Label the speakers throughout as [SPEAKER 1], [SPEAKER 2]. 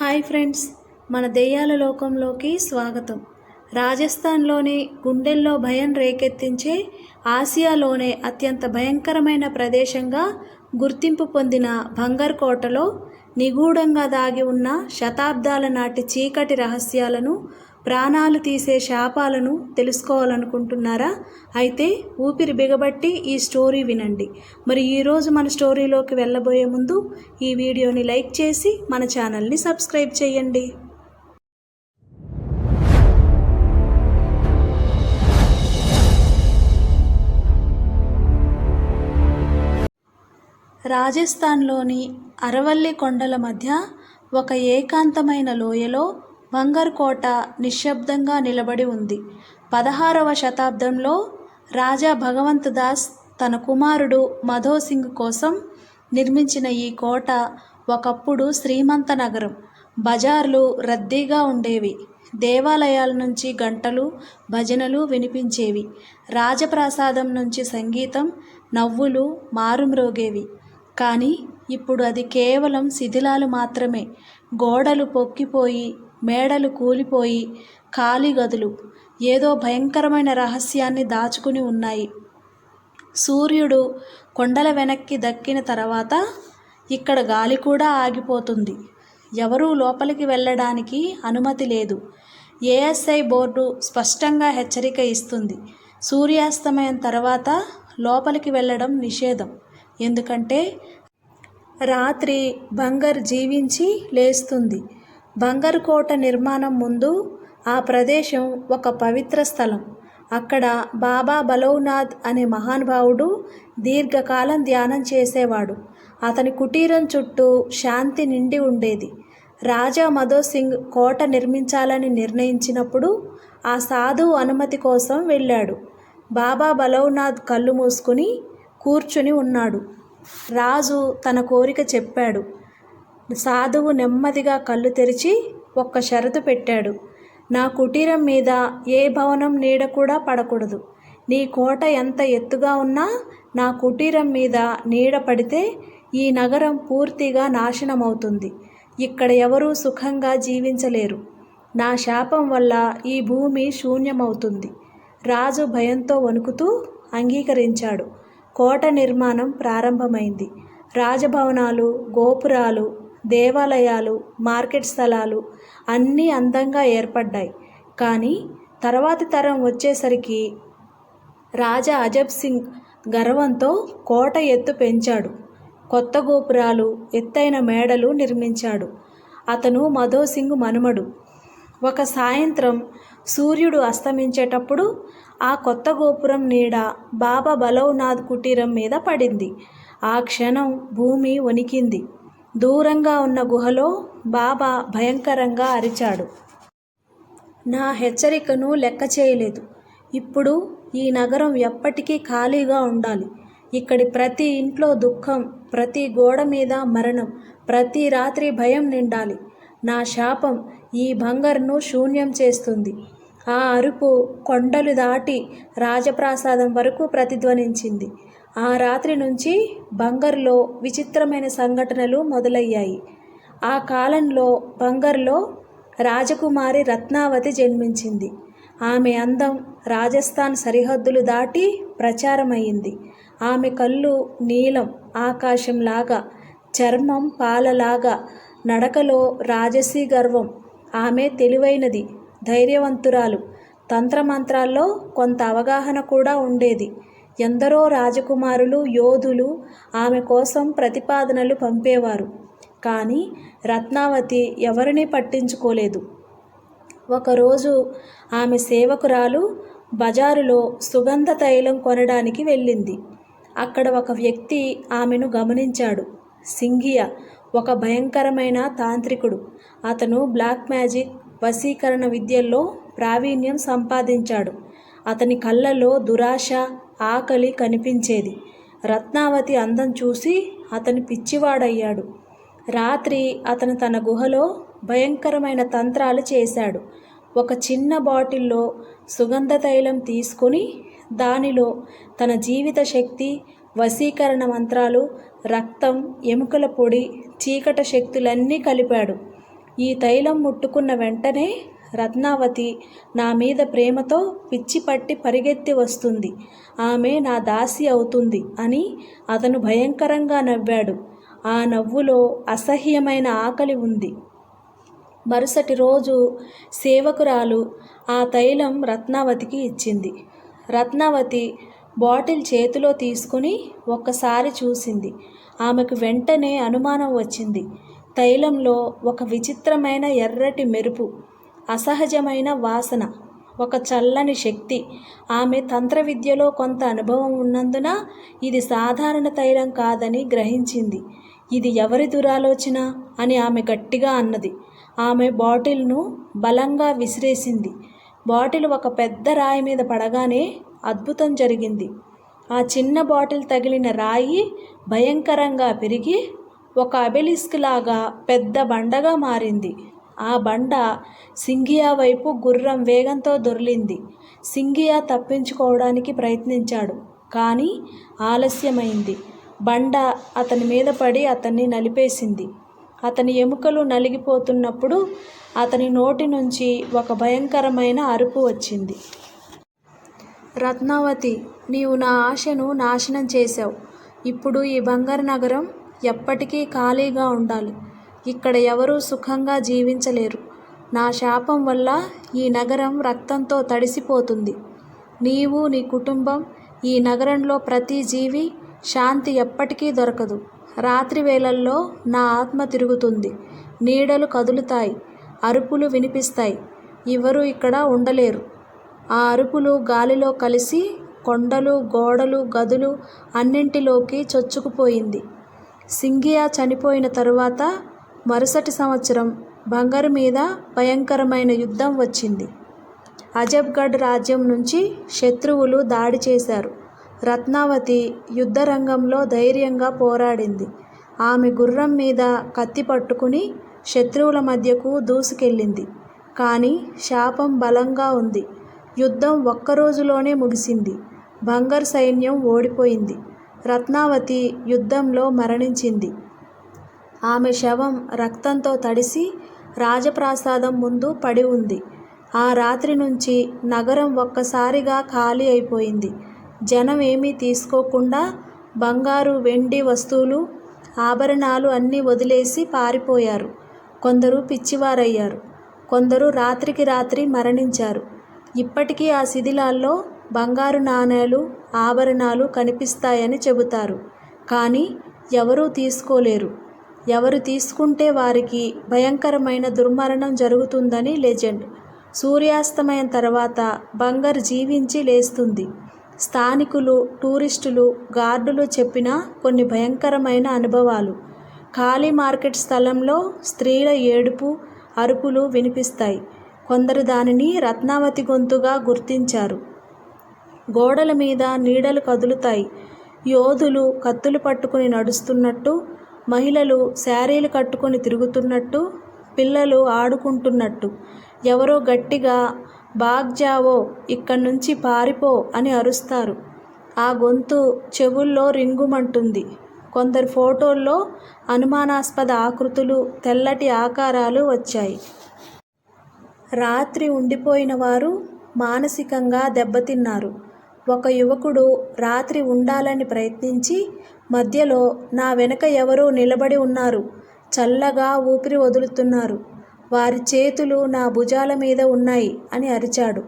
[SPEAKER 1] Hi friends, మన దెయ్యాల లోకంలోకి స్వాగతం. రాజస్థాన్లోని గుండెల్లో భయం రేకెత్తించే ఆసియాలోనే అత్యంత భయంకరమైన ప్రదేశంగా గుర్తింపు పొందిన బంగర్ కోటలో నిగూఢంగా దాగి ఉన్న శతాబ్దాల నాటి చీకటి రహస్యాలను, ప్రాణాలు తీసే శాపాలను తెలుసుకోవాలనుకుంటున్నారా? అయితే ఊపిరి బిగబట్టి ఈ స్టోరీ వినండి. మరి ఈరోజు మన స్టోరీలోకి వెళ్ళబోయే ముందు ఈ వీడియోని లైక్ చేసి మన ఛానల్ని సబ్స్క్రైబ్ చేయండి. రాజస్థాన్లోని అరవల్లి కొండల మధ్య ఒక ఏకాంతమైన లోయలో బంగర్ కోట నిశ్శబ్దంగా నిలబడి ఉంది. 16వ శతాబ్దంలో రాజా భగవంత్ దాస్ తన కుమారుడు మధో సింగ్ కోసం నిర్మించిన ఈ కోట ఒకప్పుడు శ్రీమంత నగరం. బజార్లు రద్దీగా ఉండేవి. దేవాలయాల నుంచి గంటలు, భజనలు వినిపించేవి. రాజప్రాసాదం నుంచి సంగీతం, నవ్వులు మారుమ్రోగేవి. కానీ ఇప్పుడు అది కేవలం శిథిలాలు మాత్రమే. గోడలు పొక్కిపోయి, మేడలు కూలిపోయి, ఖాళీ గదులు ఏదో భయంకరమైన రహస్యాన్ని దాచుకుని ఉన్నాయి. సూర్యుడు కొండల వెనక్కి దక్కిన తర్వాత ఇక్కడ గాలి కూడా ఆగిపోతుంది. ఎవరూ లోపలికి వెళ్ళడానికి అనుమతి లేదు. ఏఎస్ఐ బోర్డు స్పష్టంగా హెచ్చరిక ఇస్తుంది. సూర్యాస్తమయం తర్వాత లోపలికి వెళ్ళడం నిషేధం. ఎందుకంటే రాత్రి బంగర్ జీవించి లేస్తుంది. బంగర్ కోట నిర్మాణం ముందు ఆ ప్రదేశం ఒక పవిత్ర స్థలం. అక్కడ బాబా బలౌనాథ్ అనే మహానుభావుడు దీర్ఘకాలం ధ్యానం చేసేవాడు. అతని కుటీరం చుట్టూ శాంతి నిండి ఉండేది. రాజా మధో సింగ్ కోట నిర్మించాలని నిర్ణయించినప్పుడు ఆ సాధువు అనుమతి కోసం వెళ్ళాడు. బాబా బలౌనాథ్ కళ్ళు మూసుకుని కూర్చుని ఉన్నాడు. రాజు తన కోరిక చెప్పాడు. సాధువు నెమ్మదిగా కళ్ళు తెరిచి ఒక్క షరతు పెట్టాడు. నా కుటీరం మీద ఏ భవనం నీడ కూడా పడకూడదు. నీ కోట ఎంత ఎత్తుగా ఉన్నా నా కుటీరం మీద నీడ పడితే ఈ నగరం పూర్తిగా నాశనమవుతుంది. ఇక్కడ ఎవరూ సుఖంగా జీవించలేరు. నా శాపం వల్ల ఈ భూమి శూన్యమవుతుంది. రాజు భయంతో వణుకుతూ అంగీకరించాడు. కోట నిర్మాణం ప్రారంభమైంది. రాజభవనాలు, గోపురాలు, దేవాలయాలు, మార్కెట్ స్థలాలు అన్నీ అందంగా ఏర్పడ్డాయి. కానీ తర్వాతి తరం వచ్చేసరికి రాజా అజబ్ సింగ్ గర్వంతో కోట ఎత్తు పెంచాడు. కొత్త గోపురాలు, ఎత్తైన మేడలు నిర్మించాడు. అతను మధో సింగ్ మనుమడు. ఒక సాయంత్రం సూర్యుడు అస్తమించేటప్పుడు ఆ కొత్త గోపురం నీడ బాబా బలౌనాథ్ కుటీరం మీద పడింది. ఆ క్షణం భూమి వణికింది. దూరంగా ఉన్న గుహలో బాబా భయంకరంగా అరిచాడు. నా హెచ్చరికను లెక్క చేయలేదు. ఇప్పుడు ఈ నగరం ఎప్పటికీ ఖాళీగా ఉండాలి. ఇక్కడి ప్రతి ఇంట్లో దుఃఖం, ప్రతి గోడ మీద మరణం, ప్రతి రాత్రి భయం నిండాలి. నా శాపం ఈ బంగర్ను శూన్యం చేస్తుంది. ఆ అరుపు కొండలు దాటి రాజప్రాసాదం వరకు ప్రతిధ్వనించింది. ఆ రాత్రి నుంచి బంగర్లో విచిత్రమైన సంఘటనలు మొదలయ్యాయి. ఆ కాలంలో బంగర్లో రాజకుమారి రత్నావతి జన్మించింది. ఆమె అందం రాజస్థాన్ సరిహద్దులు దాటి ప్రచారమయ్యింది. ఆమె కళ్ళు నీలం ఆకాశంలాగా, చర్మం పాలలాగా, నడకలో రాజసీ గర్వం. ఆమె తెలివైనది, ధైర్యవంతురాలు. తంత్రమంత్రాల్లో కొంత అవగాహన కూడా ఉండేది. ఎందరో రాజకుమారులు, యోధులు ఆమె కోసం ప్రతిపాదనలు పంపేవారు. కానీ రత్నావతి ఎవరినీ పట్టించుకోలేదు. ఒకరోజు ఆమె సేవకురాలు బజారులో సుగంధ తైలం కొనడానికి వెళ్ళింది. అక్కడ ఒక వ్యక్తి ఆమెను గమనించాడు. సింగియా ఒక భయంకరమైన తాంత్రికుడు. అతను బ్లాక్ మ్యాజిక్, వశీకరణ విద్యల్లో ప్రావీణ్యం సంపాదించాడు. అతని కళ్ళలో దురాశ, ఆకలి కనిపించేది. రత్నావతి అందం చూసి అతను పిచ్చివాడయ్యాడు. రాత్రి అతను తన గుహలో భయంకరమైన తంత్రాలు చేశాడు. ఒక చిన్న బాటిల్లో సుగంధ తైలం తీసుకుని దానిలో తన జీవిత శక్తి, వశీకరణ మంత్రాలు, రక్తం, ఎముకల పొడి, చీకట శక్తులన్నీ కలిపాడు. ఈ తైలం ముట్టుకున్న వెంటనే రత్నావతి నా మీద ప్రేమతో పిచ్చి పట్టి పరిగెత్తి వస్తుంది, ఆమె నా దాసి అవుతుంది అని అతను భయంకరంగా నవ్వాడు. ఆ నవ్వులో అసహ్యమైన ఆకలి ఉంది. మరుసటి రోజు సేవకురాలు ఆ తైలం రత్నావతికి ఇచ్చింది. రత్నావతి బాటిల్ చేతిలో తీసుకుని ఒక్కసారి చూసింది. ఆమెకు వెంటనే అనుమానం వచ్చింది. తైలంలో ఒక విచిత్రమైన ఎర్రటి మెరుపు, అసహజమైన వాసన, ఒక చల్లని శక్తి. ఆమె తంత్ర విద్యలో కొంత అనుభవం ఉన్నందున ఇది సాధారణ తైలం కాదని గ్రహించింది. ఇది ఎవరి దురాలోచన అని ఆమె గట్టిగా అన్నది. ఆమె బాటిల్ను బలంగా విసిరేసింది. బాటిల్ ఒక పెద్ద రాయి మీద పడగానే అద్భుతం జరిగింది. ఆ చిన్న బాటిల్ తగిలిన రాయి భయంకరంగా పెరిగి ఒక అబెలిస్క్ లాగా పెద్ద బండగా మారింది. ఆ బండ సింఘియా వైపు గుర్రం వేగంతో దొర్లింది. సింఘియా తప్పించుకోవడానికి ప్రయత్నించాడు, కానీ ఆలస్యమైంది. బండ అతని మీద పడి అతన్ని నలిపేసింది. అతని ఎముకలు నలిగిపోతున్నప్పుడు అతని నోటి నుంచి ఒక భయంకరమైన అరుపు వచ్చింది. రత్నావతి, నీవు నా ఆశను నాశనం చేశావు. ఇప్పుడు ఈ బంగారు నగరం ఎప్పటికీ ఖాళీగా ఉండాలి. ఇక్కడ ఎవరూ సుఖంగా జీవించలేరు. నా శాపం వల్ల ఈ నగరం రక్తంతో తడిసిపోతుంది. నీవు, నీ కుటుంబం, ఈ నగరంలో ప్రతి జీవి శాంతి ఎప్పటికీ దొరకదు. రాత్రి వేళల్లో నా ఆత్మ తిరుగుతుంది. నీడలు కదులుతాయి, అరుపులు వినిపిస్తాయి. ఎవరు ఇక్కడ ఉండలేరు. ఆ అరుపులు గాలిలో కలిసి కొండలు, గోడలు, గదులు అన్నింటిలోకి చొచ్చుకుపోయింది. సింఘియా చనిపోయిన తరువాత మరుసటి సంవత్సరం బంగర్ మీద భయంకరమైన యుద్ధం వచ్చింది. అజబ్గఢ్ రాజ్యం నుంచి శత్రువులు దాడి చేశారు. రత్నావతి యుద్ధరంగంలో ధైర్యంగా పోరాడింది. ఆమె గుర్రం మీద కత్తి పట్టుకుని శత్రువుల మధ్యకు దూసుకెళ్ళింది. కానీ శాపం బలంగా ఉంది. యుద్ధం ఒక్కరోజులోనే ముగిసింది. బంగర్ సైన్యం ఓడిపోయింది. రత్నావతి యుద్ధంలో మరణించింది. ఆమె శవం రక్తంతో తడిసి రాజప్రాసాదం ముందు పడి ఉంది. ఆ రాత్రి నుంచి నగరం ఒక్కసారిగా ఖాళీ అయిపోయింది. జనం ఏమీ తీసుకోకుండా బంగారు, వెండి వస్తువులు, ఆభరణాలు అన్నీ వదిలేసి పారిపోయారు. కొందరు పిచ్చివారయ్యారు. కొందరు రాత్రికి రాత్రి మరణించారు. ఇప్పటికీ ఆ శిథిలాల్లో బంగారు నాణేలు, ఆభరణాలు కనిపిస్తాయని చెబుతారు. కానీ ఎవరూ తీసుకోలేరు. ఎవరు తీసుకుంటే వారికి భయంకరమైన దుర్మరణం జరుగుతుందని లెజెండ్. సూర్యాస్తమయం తర్వాత బంగర్ జీవించి లేస్తుంది. స్థానికులు, టూరిస్టులు, గార్డులు చెప్పిన కొన్ని భయంకరమైన అనుభవాలు. ఖాళీ మార్కెట్ స్థలంలో స్త్రీల ఏడుపు, అరుపులు వినిపిస్తాయి. కొందరు దానిని రత్నావతి గొంతుగా గుర్తించారు. గోడల మీద నీడలు కదులుతాయి. యోధులు కత్తులు పట్టుకుని నడుస్తున్నట్టు, మహిళలు శారీలు కట్టుకొని తిరుగుతున్నట్టు, పిల్లలు ఆడుకుంటున్నట్టు. ఎవరో గట్టిగా భాగ్ జావో, ఇక్కడి నుంచి పారిపో అని అరుస్తారు. ఆ గొంతు చెవుల్లో రింగుమంటుంది. కొందరు ఫోటోల్లో అనుమానాస్పద ఆకృతులు, తెల్లటి ఆకారాలు వచ్చాయి. రాత్రి ఉండిపోయిన వారు మానసికంగా దెబ్బతిన్నారు. ఒక యువకుడు రాత్రి ఉండాలని ప్రయత్నించి మధ్యలో నా వెనక ఎవరో నిలబడి ఉన్నారు, చల్లగా ఊపిరి వదులుతున్నారు, వారి చేతులు నా భుజాల మీద ఉన్నాయి అని అరిచాడు.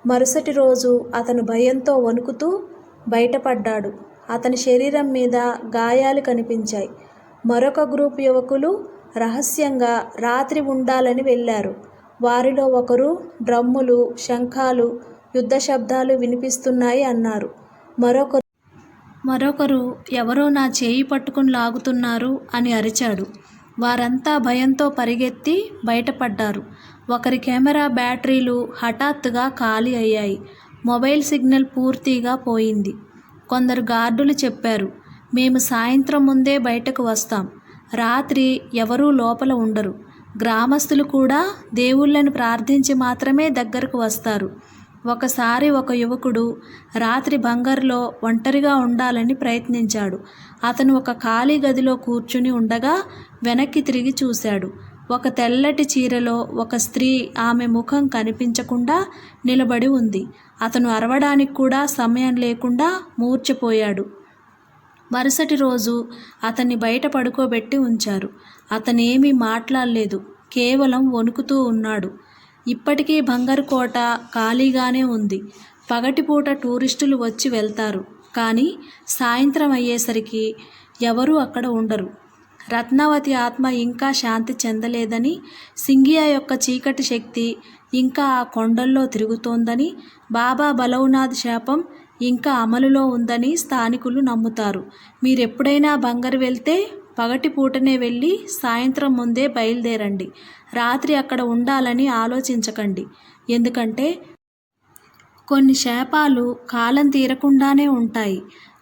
[SPEAKER 1] మరుసటి రోజు అతను భయంతో వణుకుతూ బయటపడ్డాడు. అతని శరీరం మీద గాయాలు కనిపించాయి. మరొక గ్రూప్ యువకులు రహస్యంగా రాత్రి ఉండాలని వెళ్ళారు. వారిలో ఒకరు డ్రమ్ములు, శంఖాలు, యుద్ధ శబ్దాలు వినిపిస్తున్నాయి అన్నారు. మరొకరు ఎవరో నా చేయి పట్టుకుని లాగుతున్నారు అని అరిచాడు. వారంతా భయంతో పరిగెత్తి బయటపడ్డారు. ఒకరి కెమెరా బ్యాటరీలు హఠాత్తుగా ఖాళీ అయ్యాయి. మొబైల్ సిగ్నల్ పూర్తిగా పోయింది. కొందరు గార్డులు చెప్పారు, మేము సాయంత్రం ముందే బయటకు వస్తాం. రాత్రి ఎవరూ లోపల ఉండరు. గ్రామస్తులు కూడా దేవుళ్ళని ప్రార్థించి మాత్రమే దగ్గరకు వస్తారు. ఒకసారి ఒక యువకుడు రాత్రి బంగర్లో ఒంటరిగా ఉండాలని ప్రయత్నించాడు. అతను ఒక ఖాళీ గదిలో కూర్చుని ఉండగా వెనక్కి తిరిగి చూశాడు. ఒక తెల్లటి చీరలో ఒక స్త్రీ ఆమె ముఖం కనిపించకుండా నిలబడి ఉంది. అతను అరవడానికి కూడా సమయం లేకుండా మూర్ఛపోయాడు. మరుసటి రోజు అతన్ని బయట పడుకోబెట్టి ఉంచారు. అతనేమీ మాట్లాడలేదు, కేవలం వణుకుతూ ఉన్నాడు. ఇప్పటికీ బంగారు కోట ఖాళీగానే ఉంది. పగటిపూట టూరిస్టులు వచ్చి వెళ్తారు, కానీ సాయంత్రం అయ్యేసరికి ఎవరూ అక్కడ ఉండరు. రత్నావతి ఆత్మ ఇంకా శాంతి చెందలేదని, సింగియా యొక్క చీకటి శక్తి ఇంకా ఆ కొండల్లో తిరుగుతోందని, బాబా బలౌనాథ్ శాపం ఇంకా అమలులో ఉందని స్థానికులు నమ్ముతారు. మీరెప్పుడైనా బంగర్ వెళ్తే పగటిపూటనే వెళ్ళి సాయంత్రం ముందే బయలుదేరండి. రాత్రి అక్కడ ఉండాలని ఆలోచించకండి. ఎందుకంటే కొన్ని శాపాలు కాలం తీరకుండానే ఉంటాయి.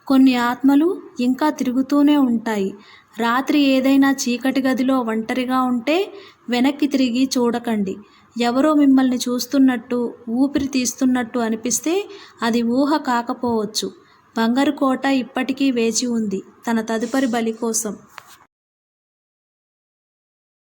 [SPEAKER 1] కొన్ని ఆత్మలు ఇంకా తిరుగుతూనే ఉంటాయి. రాత్రి ఏదైనా చీకటి గదిలో ఒంటరిగా ఉంటే వెనక్కి తిరిగి చూడకండి. ఎవరో మిమ్మల్ని చూస్తున్నట్టు, ఊపిరి తీస్తున్నట్టు అనిపిస్తే అది ఊహ కాకపోవచ్చు. బంగారు కోట ఇప్పటికీ వేచి ఉంది తన తదుపరి బలి కోసం.